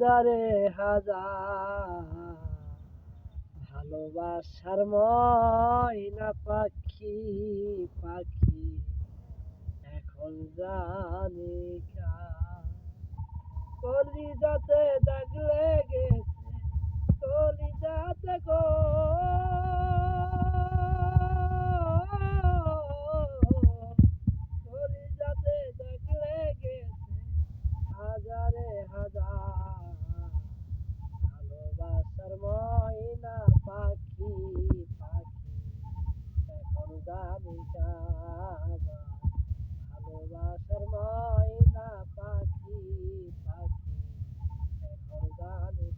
হাজারে হাজার ভালোবাসার ময়না পাখি পাখি এখন জানি কলিজাতে দাগ লেগেছে কলিজাতে গো কলিজাতে দাগ লেগেছে হাজারে হাজার ভালোবাসার ময়না পাখি পাখি এখন জানি ভালোবাসার ময়না পাখি পাখি এখন জানি